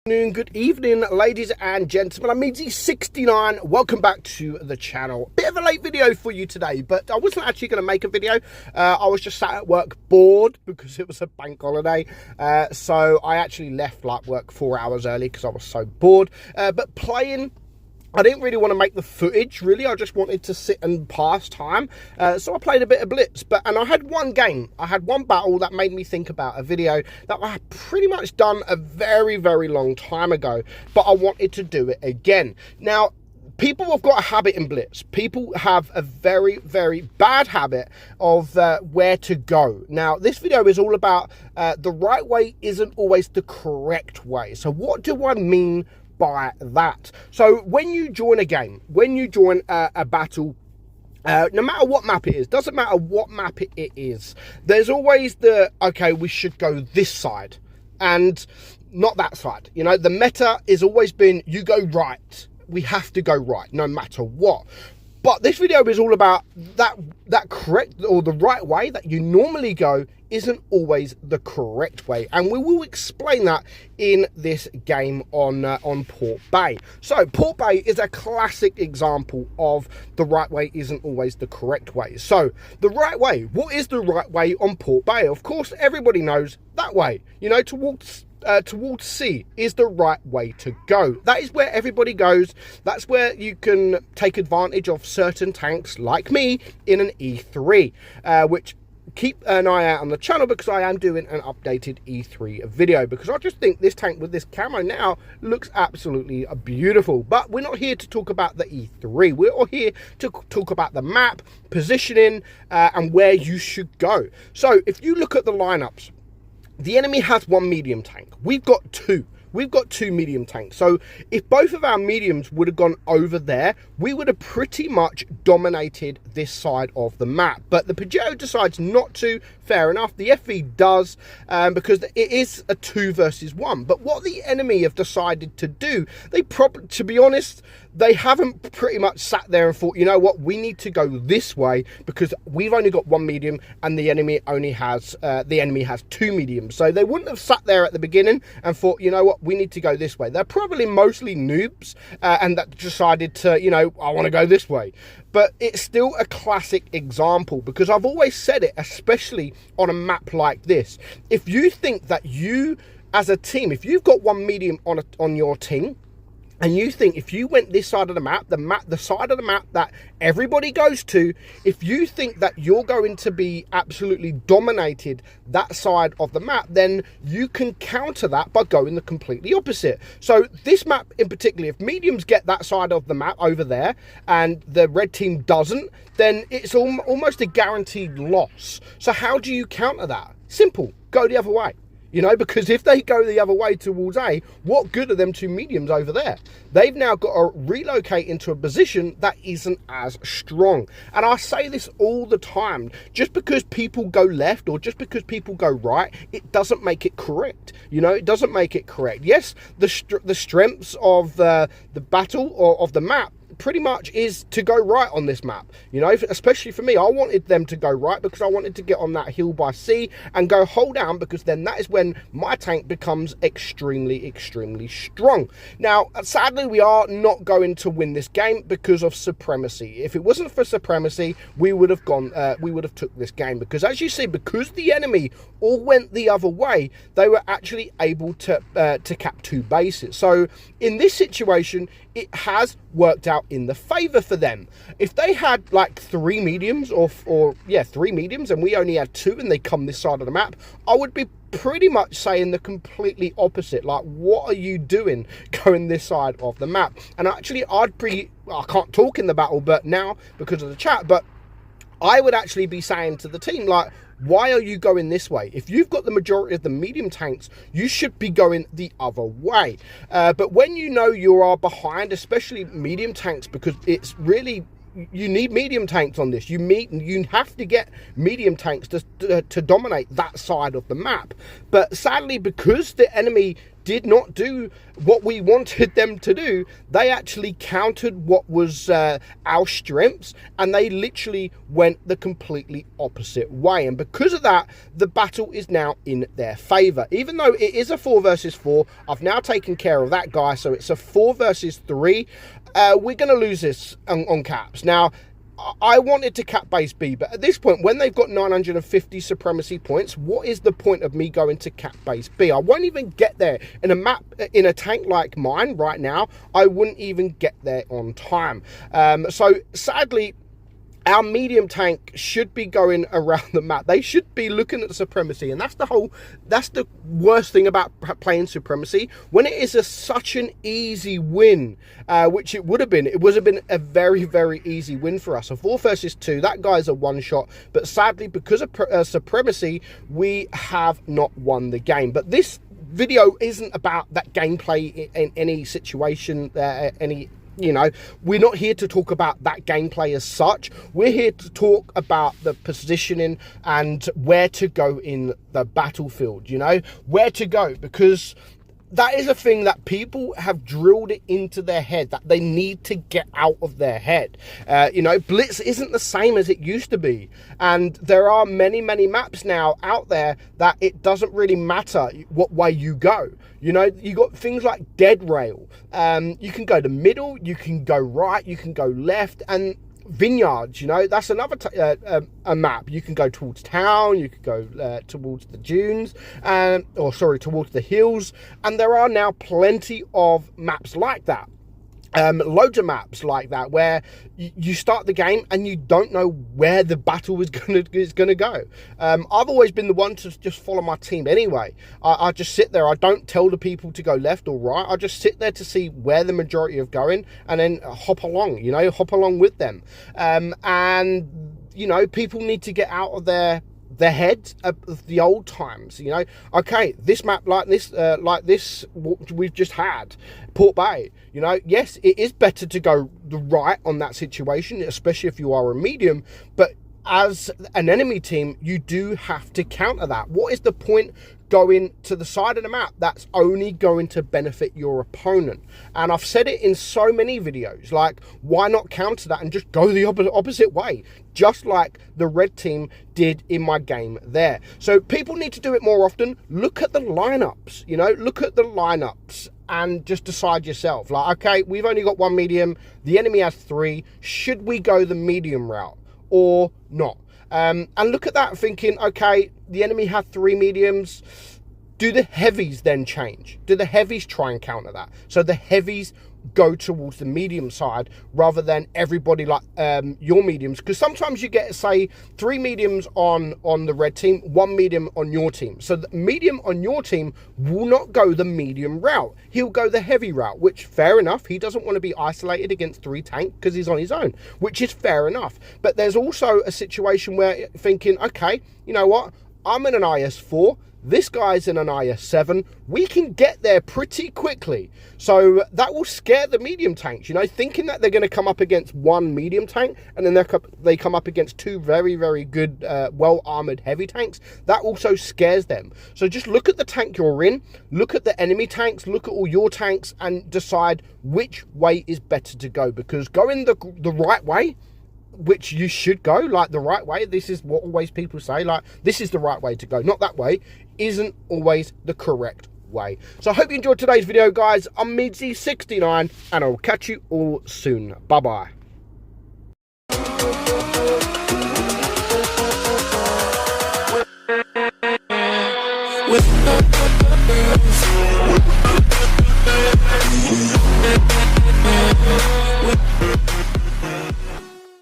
Good evening, ladies and gentlemen. I'm meadsyreplays. Welcome back to the channel. Bit of a late video for you today, but I wasn't actually going to make a video. I was just sat at work bored because it was a bank holiday. So I actually left like work 4 hours early because I was so bored. But playing, I didn't really want to make the footage, really. I just wanted to sit and pass time. So I played a bit of Blitz, and I had one game. I had one battle that made me think about a video that I had pretty much done a very, very long time ago, but I wanted to do it again. Now, people have got a habit in Blitz. People have a very, very bad habit of where to go. Now, this video is all about the right way isn't always the correct way. So what do I mean by that? So when you join a game, when you join a battle, no matter what map it is, doesn't matter what map it is, there's always the, okay, we should go this side and not that side. You know, the meta has always been, you go right. We have to go right, no matter what. But this video is all about that correct or the right way that you normally go isn't always the correct way, and we will explain that in this game on Port Bay. So Port Bay is a classic example of the right way isn't always the correct way. So the right way, what is the right way on Port Bay? Of course, everybody knows that way, you know, towards C is the right way to go. That is where everybody goes. That's where you can take advantage of certain tanks like me in an E3, which keep an eye out on the channel because I am doing an updated E3 video, because I just think this tank with this camo now looks absolutely beautiful. But we're not here to talk about the E3. We're all here to talk about the map, positioning, and where you should go. So if you look at the lineups, the enemy has one medium tank. We've got two. We've got two medium tanks. So if both of our mediums would have gone over there, we would have pretty much dominated this side of the map. But the Pajero decides not to. Fair enough. The FV does, because it is a 2 versus 1. But what the enemy have decided to do, they probably, to be honest, they haven't pretty much sat there and thought, you know what, we need to go this way because we've only got one medium and the enemy only has two mediums. So they wouldn't have sat there at the beginning and thought, you know what, we need to go this way. They're probably mostly noobs and that decided to, you know, I want to go this way. But it's still a classic example, because I've always said it, especially on a map like this. If you think that you, as a team, if you've got one medium on your team, and you think if you went this side of the map, the side of the map that everybody goes to, if you think that you're going to be absolutely dominated that side of the map, then you can counter that by going the completely opposite. So this map in particular, if mediums get that side of the map over there and the red team doesn't, then it's almost a guaranteed loss. So how do you counter that? Simple, go the other way. You know, because if they go the other way towards A, what good are them two mediums over there? They've now got to relocate into a position that isn't as strong. And I say this all the time, just because people go left or just because people go right, it doesn't make it correct. You know, it doesn't make it correct. Yes, the strengths of the battle or of the map pretty much is to go right on this map, you know, especially for me. I wanted them to go right because I wanted to get on that hill by C and go hold down, because then that is when my tank becomes extremely, extremely strong. Now, sadly, we are not going to win this game because of Supremacy. If it wasn't for Supremacy, we would have took this game, because as you see, because the enemy all went the other way, they were actually able to cap 2 bases. So in this situation, it has worked out in the favor for them. If they had like 3 mediums or 3 mediums and we only had 2 and they come this side of the map, I would be pretty much saying the completely opposite. Like, what are you doing going this side of the map? And actually I can't talk in the battle but now because of the chat, but I would actually be saying to the team, like, why are you going this way? If you've got the majority of the medium tanks, you should be going the other way. But when you know you are behind, especially medium tanks, because it's really, you need medium tanks on this. You have to get medium tanks to dominate that side of the map. But sadly, because the enemy did not do what we wanted them to do. They actually countered what was our strengths, and they literally went the completely opposite way. And because of that, the battle is now in their favor. Even though it is a 4 versus 4, I've now taken care of that guy, so it's a 4 versus 3. We're going to lose this on caps. Now, I wanted to cap base B, but at this point, when they've got 950 supremacy points, what is the point of me going to cap base B? I won't even get there. In a map, in a tank like mine right now, I wouldn't even get there on time. So sadly, our medium tank should be going around the map. They should be looking at Supremacy, and that's the worst thing about playing Supremacy. When it is such an easy win, which it would have been a very, very easy win for us. A 4 versus 2, that guy's a one-shot, but sadly, because of Supremacy, we have not won the game. But this video isn't about that gameplay in any situation, you know, we're not here to talk about that gameplay as such. We're here to talk about the positioning and where to go in the battlefield, you know, where to go, because that is a thing that people have drilled it into their head, that they need to get out of their head. You know, Blitz isn't the same as it used to be. And there are many, many maps now out there that it doesn't really matter what way you go. You know, you got things like Dead Rail. You can go to middle, you can go right, you can go left, and vineyards, you know, that's another a map. You can go towards town, you could go towards the dunes, towards the hills, and there are now plenty of maps like that. Loads of maps like that where you start the game and you don't know where the battle is gonna go. I've always been the one to just follow my team anyway. I just sit there. I don't tell the people to go left or right. I just sit there to see where the majority are going and then hop along, you know, hop along with them. And, you know, people need to get out of their heads of the old times, you know. Okay, this map like this we've just had, Port Bay, you know, yes, it is better to go the right on that situation, especially if you are a medium, but as an enemy team, you do have to counter that. What is the point going to the side of the map that's only going to benefit your opponent? And I've said it in so many videos, like, why not counter that and just go the opposite way, just like the red team did in my game there. So people need to do it more often. Look at the lineups, you know, look at the lineups and just decide yourself, like, okay, we've only got 1 medium, the enemy has 3, should we go the medium route or not? And look at that thinking, okay, the enemy had 3 mediums. Do the heavies then change? Do the heavies try and counter that? So the heavies go towards the medium side rather than everybody like your mediums, because sometimes you get, say, 3 mediums on the red team, 1 medium on your team. So the medium on your team will not go the medium route. He'll go the heavy route, which, fair enough. He doesn't want to be isolated against 3 tank because he's on his own, which is fair enough. But there's also a situation where thinking, okay, you know what, I'm in an IS4, this guy's in an IS7, we can get there pretty quickly. So that will scare the medium tanks, you know, thinking that they're going to come up against 1 medium tank and then they come up against 2 very, very good, well-armored heavy tanks. That also scares them. So just look at the tank you're in, look at the enemy tanks, look at all your tanks and decide which way is better to go, because going the right way, which you should go, like the right way, this is what always people say, like, this is the right way to go, not that way, isn't always the correct way. So I hope you enjoyed today's video, guys. I'm meadsyreplays, and I'll catch you all soon. Bye bye.